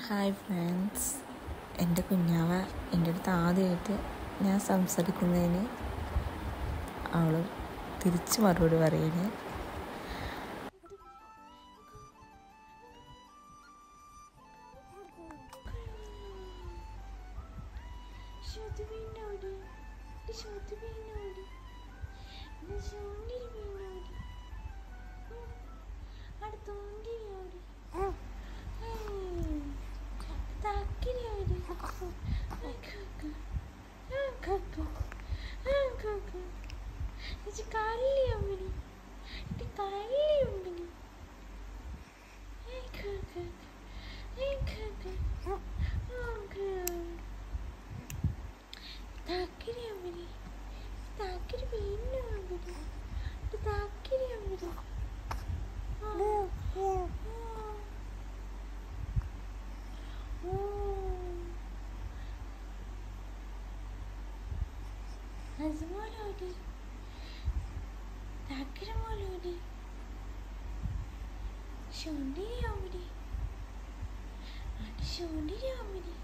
Hi friends, എൻ്റെ കുഞ്ഞാവ എൻ്റെ അടുത്ത് ആദ്യമായിട്ട് ഞാൻ സംസാരിക്കുന്നതിന് അവൾ തിരിച്ച് മറുപടി പറയുന്നത്. Azmolodi, Takramolodi, Shondi Yomidi, and Shondi Yomidi.